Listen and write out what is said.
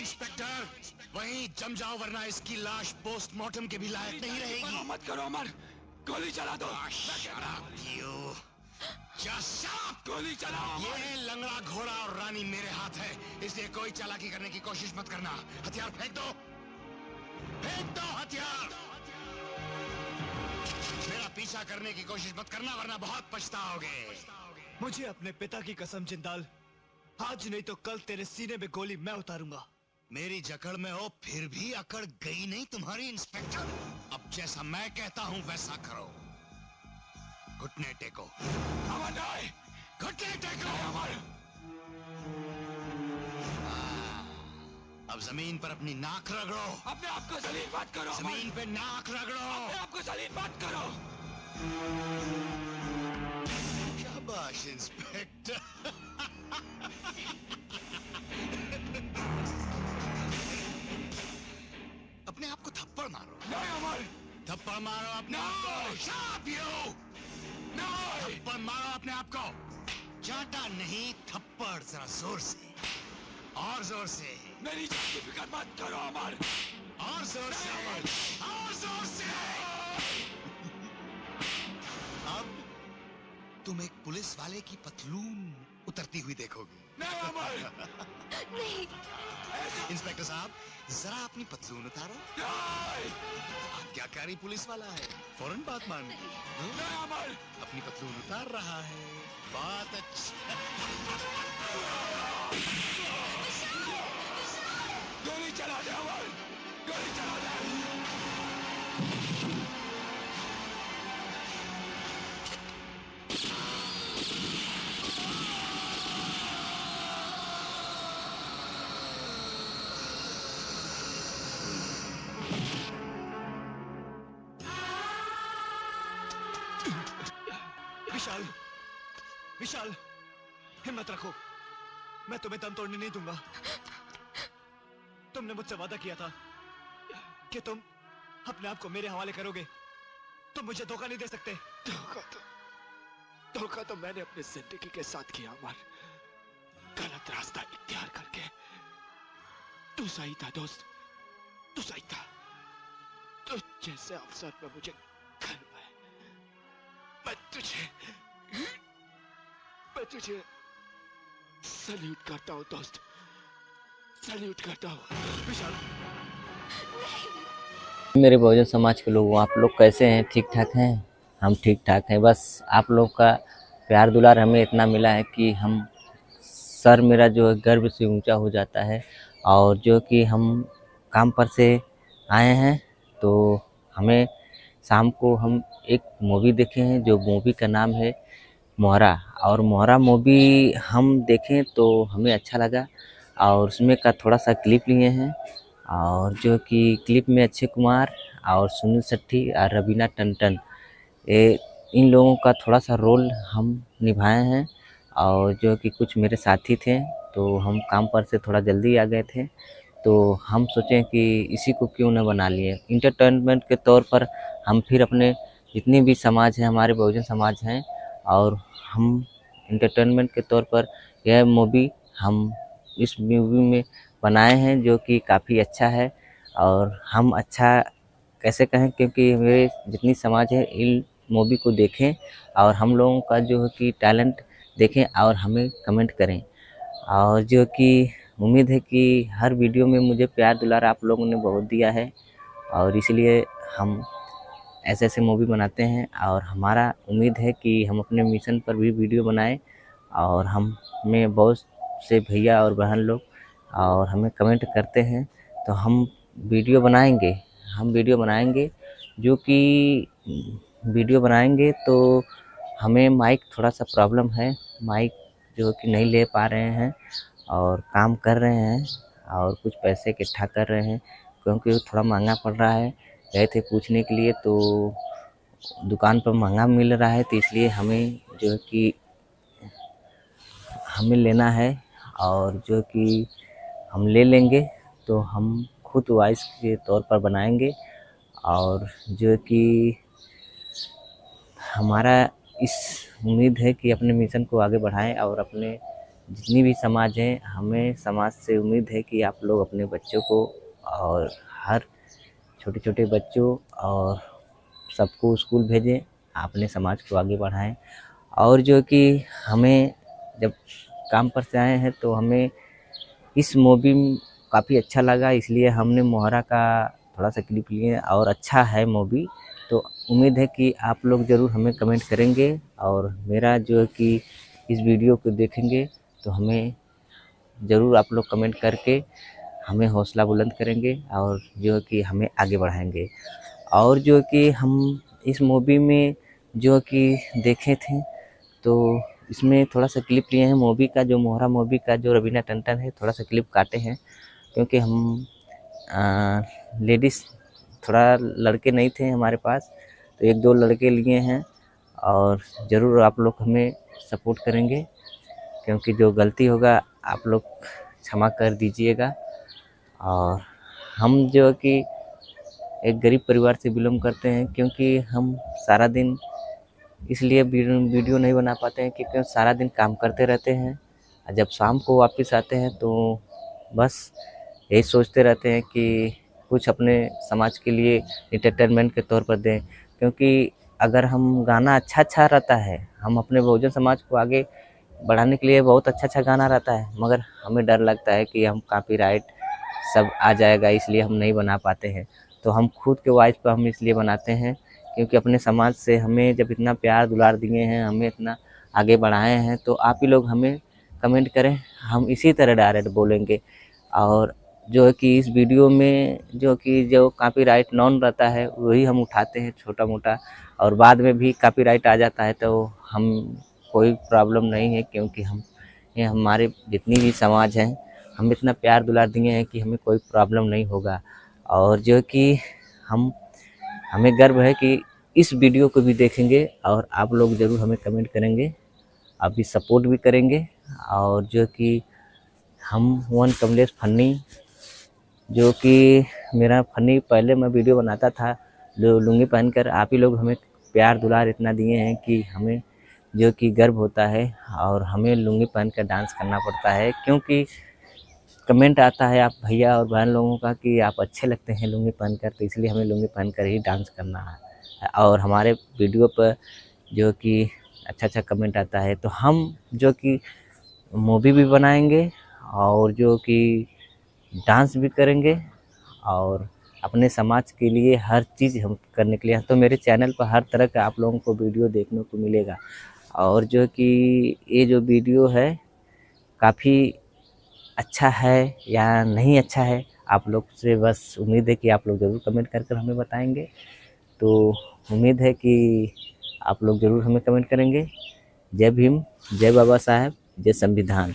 Inspector, वहीं जम जाओ वरना इसकी लाश पोस्टमार्टम के भी लायक नहीं रहेगी। मत करो अमर, गोली चला दो। गोली चलाओ। ये लंगड़ा घोड़ा और रानी मेरे हाथ है, इसलिए कोई चालाकी करने की कोशिश मत करना। हथियार फेंक दो, फेंक दो हथियार। मेरा पीछा करने की कोशिश मत करना वरना बहुत पछताओगे। मुझे अपने पिता की कसम जिंदाल, आज नहीं तो कल तेरे सीने में गोली मैं उतारूंगा। मेरी जकड़ में हो फिर भी अकड़ गई नहीं तुम्हारी इंस्पेक्टर। अब जैसा मैं कहता हूं वैसा करो। घुटने टेको। अमर नहीं, घुटने टेको। अमर। अब जमीन पर अपनी नाक रगड़ो। अपने आप को जलील मत करो। जमीन पे नाक रगड़ो। अपने आप को जलील मत करो। शाबाश इंस्पेक्टर। अपने आप को थप्पड़ मारो। नहीं अमर, थप्पड़ मारो अपने आप को। शाप यू। थप्पड़ मारो अपने आप को। चाटा नहीं, थप्पड़ जरा जोर से, और जोर से। मेरी जान की फिक्र मत करो अमर। और जोर से, और जोर से। अब तुम एक पुलिस वाले की पतलून उतरती हुई देखोगे। नहीं अमर। नहीं। इंस्पेक्टर साहब, जरा अपनी पतलून उतारो। नहीं। आज्ञाकारी पुलिस वाला है, फौरन बात मान ली। नहीं अमर। अपनी पतलून उतार रहा है। बहुत अच्छा। गोली चला दे अमर, गोली चला दे। विशाल, विशाल, हिम्मत रखो, मैं तुम्हें दम तोड़ने नहीं दूंगा। तुमने मुझसे वादा किया था कि तुम अपने आप को मेरे हवाले करोगे। तुम मुझे धोखा नहीं दे सकते। धोखा तो मैंने अपनी जिंदगी के साथ किया अमर, गलत रास्ता इख्तियार करके। तू सही था दोस्त, तू सही था। तो जैसे अवसर पे मुझे गर्व है। मैं तुझे सल्यूट करता हूँ दोस्त, सल्यूट करता हूँ। विशाल, मेरे बहुजन समाज के लोग, आप लोग कैसे हैं? ठीक ठाक हैं? हम ठीक ठाक हैं। बस आप लोग का प्यार दुलार हमें इतना मिला है कि हम सर मेरा जो है गर्व से ऊंचा हो जाता है। और जो कि हम काम पर से आए हैं तो हमें शाम को हम एक मूवी देखे हैं, जो मूवी का नाम है मोहरा। और मोहरा मूवी हम देखें तो हमें अच्छा लगा और उसमें का थोड़ा सा क्लिप लिए हैं। और जो कि क्लिप में अक्षय कुमार और सुनील शेट्टी और रवीना टंडन, इन लोगों का थोड़ा सा रोल हम निभाए हैं। और जो कि कुछ मेरे साथी थे तो हम काम पर से थोड़ा जल्दी आ गए थे, तो हम सोचें कि इसी को क्यों न बना लिए इंटरटेनमेंट के तौर पर। हम फिर अपने जितनी भी समाज है, हमारे बहुजन समाज हैं, और हम इंटरटेनमेंट के तौर पर यह मूवी हम इस मूवी में बनाए हैं, जो कि काफ़ी अच्छा है। और हम अच्छा कैसे कहें, क्योंकि मेरे जितनी समाज है इन मूवी को देखें और हम लोगों का जो है कि टैलेंट देखें और हमें कमेंट करें। और जो कि उम्मीद है कि हर वीडियो में मुझे प्यार दुलार आप लोगों ने बहुत दिया है, और इसलिए हम ऐसे ऐसे मूवी बनाते हैं। और हमारा उम्मीद है कि हम अपने मिशन पर भी वीडियो बनाएं। और हमें बहुत से भैया और बहन लोग और हमें कमेंट करते हैं, तो हम वीडियो बनाएंगे जो कि वीडियो बनाएंगे तो हमें माइक थोड़ा सा प्रॉब्लम है, माइक जो कि नहीं ले पा रहे हैं और काम कर रहे हैं और कुछ पैसे इकट्ठा कर रहे हैं, क्योंकि वो थोड़ा महंगा पड़ रहा है। गए थे पूछने के लिए तो दुकान पर महंगा मिल रहा है, तो इसलिए हमें जो है कि हमें लेना है। और जो कि हम ले लेंगे तो हम खुद वॉइस के तौर पर बनाएंगे। और जो कि हमारा इस उम्मीद है कि अपने मिशन को आगे बढ़ाएं और अपने जितनी भी समाज है, हमें समाज से उम्मीद है कि आप लोग अपने बच्चों को और हर छोटे छोटे बच्चों और सबको स्कूल भेजें, अपने समाज को आगे बढ़ाएं। और जो कि हमें जब काम पर से आए हैं तो हमें इस मूवी काफ़ी अच्छा लगा, इसलिए हमने मोहरा का थोड़ा सा क्लिप लिए और अच्छा है मूवी। तो उम्मीद है कि आप लोग ज़रूर हमें कमेंट करेंगे और मेरा जो है कि इस वीडियो को देखेंगे तो हमें ज़रूर आप लोग कमेंट करके हमें हौसला बुलंद करेंगे और जो है कि हमें आगे बढ़ाएंगे। और जो कि हम इस मूवी में जो कि देखे थे तो इसमें थोड़ा सा क्लिप लिए हैं मूवी का, जो मोहरा मूवी का जो रवीना टंडन है, थोड़ा सा क्लिप काटे हैं क्योंकि हम लेडीज़ थोड़ा लड़के नहीं थे हमारे पास, तो एक दो लड़के लिए हैं। और ज़रूर आप लोग हमें सपोर्ट करेंगे क्योंकि जो गलती होगा आप लोग क्षमा कर दीजिएगा। और हम जो कि एक गरीब परिवार से बिलोंग करते हैं, क्योंकि हम सारा दिन इसलिए वीडियो नहीं बना पाते हैं क्योंकि सारा दिन काम करते रहते हैं। जब शाम को वापस आते हैं तो बस यही सोचते रहते हैं कि कुछ अपने समाज के लिए एंटरटेनमेंट के तौर पर दें, क्योंकि अगर हम गाना अच्छा रहता है, हम अपने बहुजन समाज को आगे बढ़ाने के लिए बहुत अच्छा गाना रहता है, मगर हमें डर लगता है कि हम कॉपीराइट सब आ जाएगा, इसलिए हम नहीं बना पाते हैं। तो हम खुद के वॉइस पर हम इसलिए बनाते हैं क्योंकि अपने समाज से हमें जब इतना प्यार दुलार दिए हैं, हमें इतना आगे बढ़ाए हैं, तो आप ही लोग हमें कमेंट करें, हम इसी तरह डायरेक्ट बोलेंगे। और जो है कि इस वीडियो में जो कॉपीराइट नॉन रहता है वही हम उठाते हैं छोटा मोटा, और बाद में भी कॉपीराइट आ जाता है तो हम कोई प्रॉब्लम नहीं है, क्योंकि हम ये हमारे जितनी भी समाज हैं हम इतना प्यार दुलार दिए हैं कि हमें कोई प्रॉब्लम नहीं होगा। और जो कि हमें गर्व है कि इस वीडियो को भी देखेंगे और आप लोग ज़रूर हमें कमेंट करेंगे, आप भी सपोर्ट भी करेंगे। और जो कि हम वन कमलेश फन्नी, जो कि मेरा फन्नी पहले मैं वीडियो बनाता था जो लुंगी पहनकर, आप ही लोग हमें प्यार दुलार इतना दिए हैं कि हमें जो कि गर्व होता है और हमें लुंगी पहनकर डांस करना पड़ता है, क्योंकि कमेंट आता है आप भैया और बहन लोगों का कि आप अच्छे लगते हैं लुंगी पहनकर, तो इसलिए हमें लुंगी पहनकर ही डांस करना है। और हमारे वीडियो पर जो कि अच्छा कमेंट आता है तो हम जो कि मूवी भी बनाएंगे और जो कि डांस भी करेंगे और अपने समाज के लिए हर चीज़ हम करने के लिए। तो मेरे चैनल पर हर तरह का आप लोगों को वीडियो देखने को मिलेगा। और जो कि ये जो वीडियो है काफ़ी अच्छा है या नहीं अच्छा है, आप लोग से बस उम्मीद है कि आप लोग ज़रूर कमेंट कर हमें बताएंगे। तो उम्मीद है कि आप लोग ज़रूर हमें कमेंट करेंगे। जय भीम, जय बाबा साहब, जय संविधान।